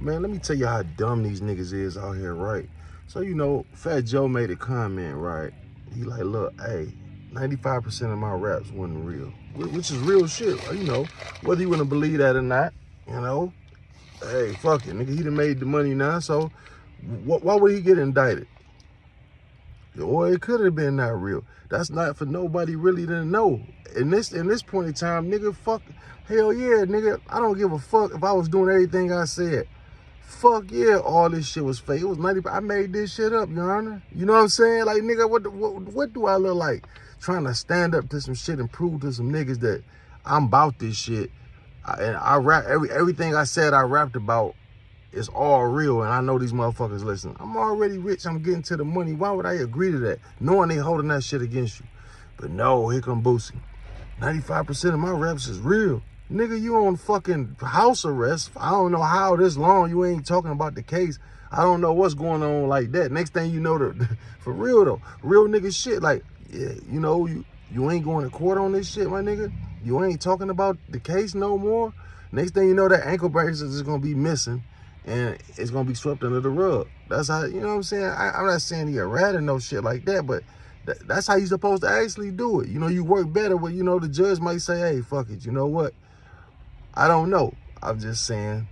Man, let me tell you how dumb these niggas is out here, right? So, you know, Fat Joe made a comment, right? He like, look, hey, 95% of my raps wasn't real, which is real shit, you know, whether you want to believe that or not, you know. Hey, fuck it, nigga, he done made the money now, so why would he get indicted? Or it could have been not real. That's not for nobody really to know. In this point in time, nigga, fuck, hell yeah, nigga, I don't give a fuck if I was doing everything I said. Fuck yeah, all this shit was fake. It was 90. I made this shit up, Your Honor. You know what I'm saying? Like, nigga, what do I look like? Trying to stand up to some shit and prove to some niggas that I'm about this shit. And I rap everything I said I rapped about is all real, and I know these motherfuckers listen. I'm already rich. I'm getting to the money. Why would I agree to that, knowing they holding that shit against you? But no, here come Boosie. 95% of my raps is real. Nigga, you on fucking house arrest. I don't know how this long you ain't talking about the case. I don't know what's going on like that. Next thing you know, for real though, real nigga shit, like, yeah, you know, you ain't going to court on this shit, my nigga. You ain't talking about the case no more. Next thing you know, that ankle bracelet is going to be missing and it's going to be swept under the rug. That's how, you know what I'm saying? I'm not saying he a rat or no shit like that, but that's how you supposed to actually do it. You know, you work better with, you know, the judge might say, hey, fuck it, you know what? I don't know. I'm just saying,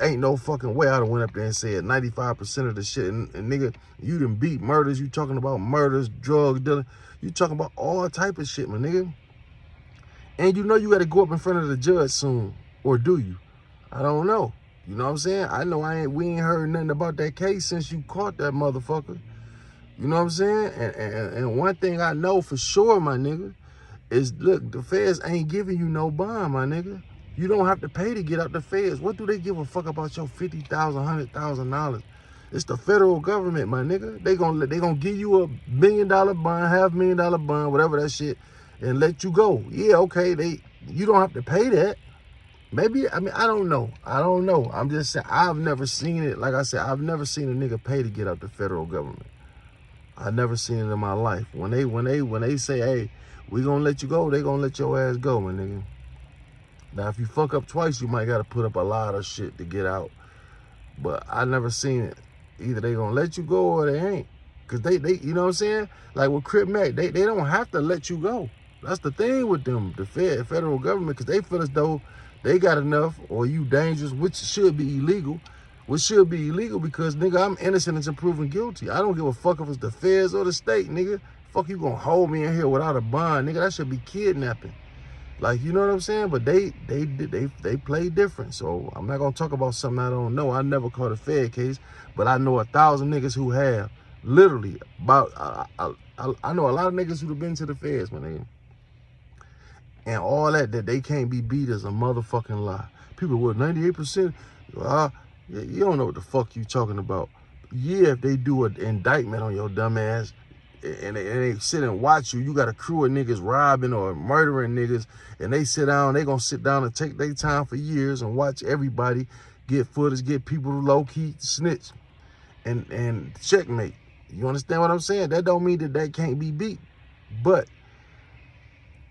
ain't no fucking way I done went up there and said 95% of the shit. And nigga, you done beat murders. You talking about murders, drug dealing. You talking about all type of shit, my nigga. And you know you got to go up in front of the judge soon. Or do you? I don't know. You know what I'm saying? I know we ain't heard nothing about that case since you caught that motherfucker. You know what I'm saying? And one thing I know for sure, my nigga, is, look, the feds ain't giving you no bond, my nigga. You don't have to pay to get out the feds. What do they give a fuck about your $50,000, $100,000? It's the federal government, my nigga. They gonna give you $1 million bond, $500,000 bond, whatever that shit, and let you go. Yeah, okay, you don't have to pay that. Maybe, I mean, I don't know. I'm just saying, I've never seen it. Like I said, I've never seen a nigga pay to get out the federal government. I've never seen it in my life. When they say, hey, we gonna let you go, they gonna let your ass go, my nigga. Now, if you fuck up twice, you might gotta put up a lot of shit to get out. But I never seen it. Either they gonna let you go or they ain't. Cause they you know what I'm saying? Like with Crip Mac, they don't have to let you go. That's the thing with them, the federal government, cause they feel as though they got enough, or you dangerous, which should be illegal. Which should be illegal because, nigga, I'm innocent until proven guilty. I don't give a fuck if it's the feds or the state, nigga. Fuck, you gonna hold me in here without a bond, nigga? That should be kidnapping. Like, you know what I'm saying? But they play different. So I'm not gonna talk about something I don't know. I never caught a Fed case, but I know 1,000 niggas who have. Literally, about I know a lot of niggas who've been to the feds, my nigga. And all that they can't be beat is a motherfucking lie. People with 98%, you don't know what the fuck you talking about. Yeah, if they do an indictment on your dumb ass and they sit and watch you, you got a crew of niggas robbing or murdering niggas, and they sit down, they gonna sit down and take their time for years and watch everybody get footage, get people low-key snitch and checkmate. You understand what I'm saying? That don't mean that can't be beat. But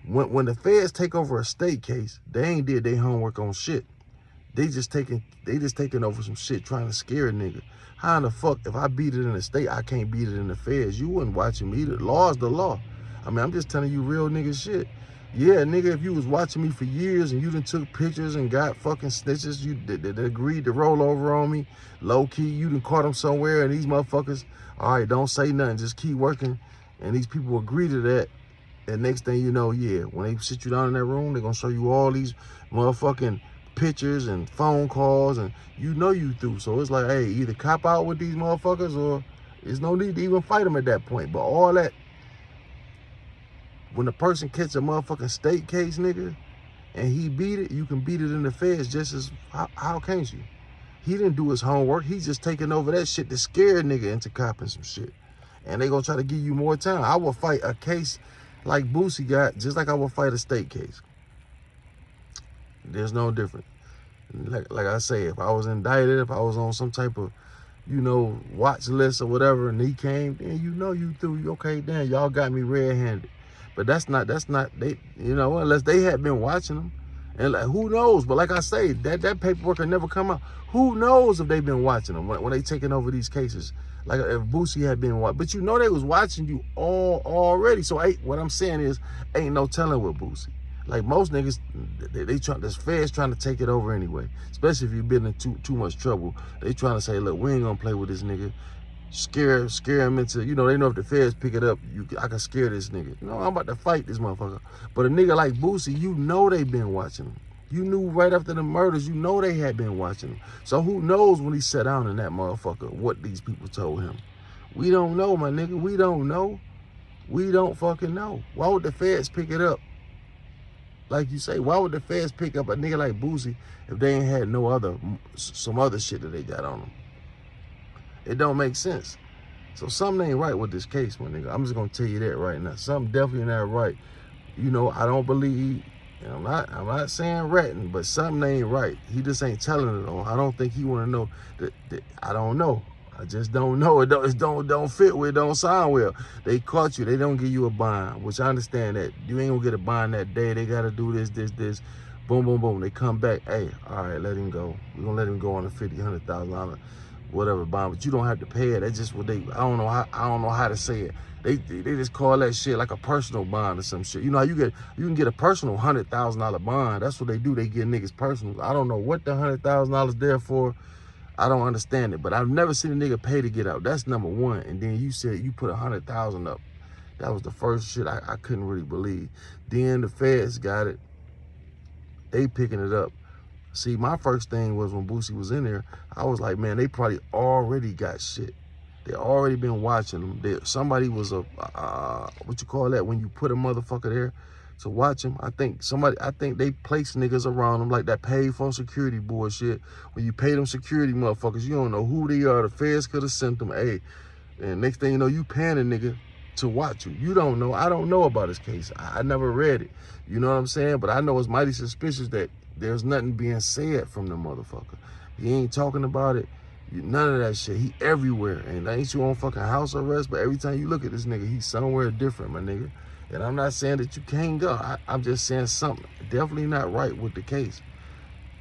when the feds take over a state case, they ain't did their homework on shit. They just taking over some shit trying to scare a nigga. How in the fuck, if I beat it in the state, I can't beat it in the feds? You wouldn't watching me. The law is the law. I mean, I'm just telling you real nigga shit. Yeah, nigga, if you was watching me for years and you done took pictures and got fucking snitches, you that agreed to roll over on me, low key, you done caught them somewhere, and these motherfuckers, all right, don't say nothing, just keep working, and these people agree to that. And next thing you know, yeah, when they sit you down in that room, they're gonna show you all these motherfucking pictures and phone calls, and you know you through. So it's like, hey, either cop out with these motherfuckers or there's no need to even fight them at that point. But all that, when the person catch a motherfucking state case, nigga, and he beat it, you can beat it in the feds just as, how can't you? He didn't do his homework. He's just taking over that shit to scare a nigga into copping some shit. And they gonna try to give you more time. I will fight a case like Boosie got, just like I will fight a state case. There's no difference. Like I say, if I was indicted, if I was on some type of, you know, watch list or whatever, and he came, then you know you through. Okay, damn, y'all got me red-handed. But that's not, they, you know, unless they had been watching them. And like, who knows? But like I say, that paperwork will never come out. Who knows if they've been watching them when they taking over these cases? Like if Boosie had been watching, but you know they was watching you all already. So what I'm saying is, ain't no telling with Boosie. Like most niggas, they try. This feds trying to take it over anyway. Especially if you've been in too much trouble. They trying to say, look, we ain't gonna play with this nigga. Scare him into, you know, they know if the feds pick it up, I can scare this nigga. You know, I'm about to fight this motherfucker. But a nigga like Boosie, you know they been watching him. You knew right after the murders, you know they had been watching him. So who knows when he sat down in that motherfucker, what these people told him. We don't know, my nigga. We don't know. We don't fucking know. Why would the feds pick it up? Like you say, why would the feds pick up a nigga like Boosie if they ain't had some other shit that they got on them? It don't make sense. So something ain't right with this case, my nigga. I'm just gonna tell you that right now. Something definitely not right. You know, I don't believe, and I'm not saying ratting, but something ain't right. He just ain't telling it all. I don't think he wanna know that I don't know. I just don't know. It don't fit with, it don't sound well. They caught you, they don't give you a bond, which I understand that. You ain't gonna get a bond that day. They gotta do this. Boom, boom, boom. They come back, hey, all right, let him go. We're gonna let him go on a $50,000, $100,000 whatever bond, but you don't have to pay it. That's just what I don't know how to say it. They just call that shit like a personal bond or some shit. You know how you can get a personal $100,000 bond. That's what they do. They get niggas personal. I don't know what the $100,000 there for. I don't understand it, but I've never seen a nigga pay to get out. That's number one. And then you said you put 100,000 up. That was the first shit I couldn't really believe. Then the feds got it. They picking it up. See, my first thing was when Boosie was in there, I was like, man, they probably already got shit. They already been watching them. Somebody was what you call that, when you put a motherfucker there to watch him? I think they place niggas around them like that paid for security bullshit. When you pay them security motherfuckers, you don't know who they are. The feds could have sent them, hey, and next thing you know, you paying a nigga to watch you. You don't know. I don't know about his case. I never read it. You know what I'm saying? But I know it's mighty suspicious that there's nothing being said from the motherfucker. He ain't talking about it. None of that shit. He everywhere. And ain't you on fucking house arrest? But every time you look at this nigga, he's somewhere different, my nigga. And I'm not saying that you can't go. I'm just saying something definitely not right with the case.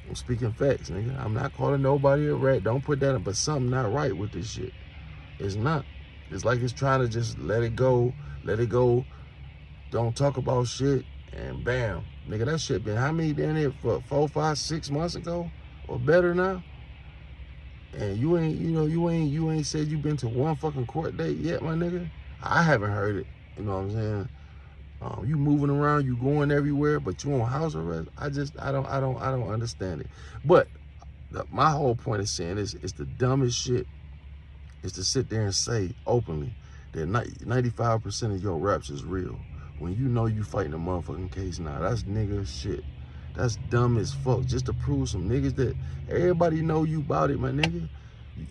I'm speaking facts, nigga. I'm not calling nobody a rat. Don't put that in. But something not right with this shit. It's not. It's like it's trying to just let it go. Let it go. Don't talk about shit. And bam. Nigga, that shit been how many down here for 4, 5, 6 months ago or better now? And you ain't said you been to one fucking court date yet, my nigga. I haven't heard it. You know what I'm saying? You moving around, you going everywhere, but you on house arrest. I don't understand it. But my whole point is saying it's the dumbest shit is to sit there and say openly that 95% of your raps is real. When you know you fighting a motherfucking case now, that's nigga shit. That's dumb as fuck. Just to prove some niggas that everybody know you about it, my nigga.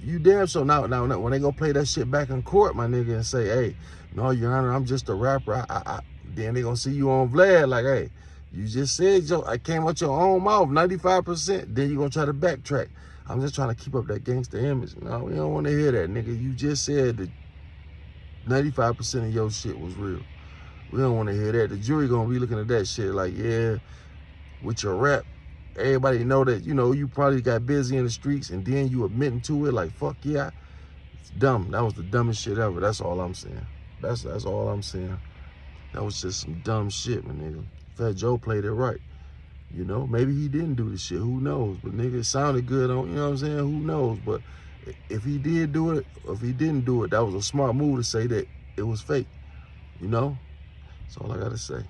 You damn so now when they go play that shit back in court, my nigga, and say, hey, no, Your Honor, I'm just a rapper. Then they gonna see you on Vlad like, hey, you just said I came out your own mouth, 95%. Then you gonna try to backtrack. I'm just trying to keep up that gangster image. No, we don't want to hear that, nigga. You just said that 95% of your shit was real. We don't want to hear that. The jury gonna be looking at that shit like, yeah, with your rap, everybody know that, you know, you probably got busy in the streets and then you admitting to it like, fuck yeah. It's dumb. That was the dumbest shit ever. That's all I'm saying. That's all I'm saying. That was just some dumb shit, my nigga. Fat Joe played it right. You know, maybe he didn't do the shit. Who knows? But nigga, it sounded good on, you know what I'm saying? Who knows? But if he did do it, or if he didn't do it, that was a smart move to say that it was fake. You know? That's all I gotta say.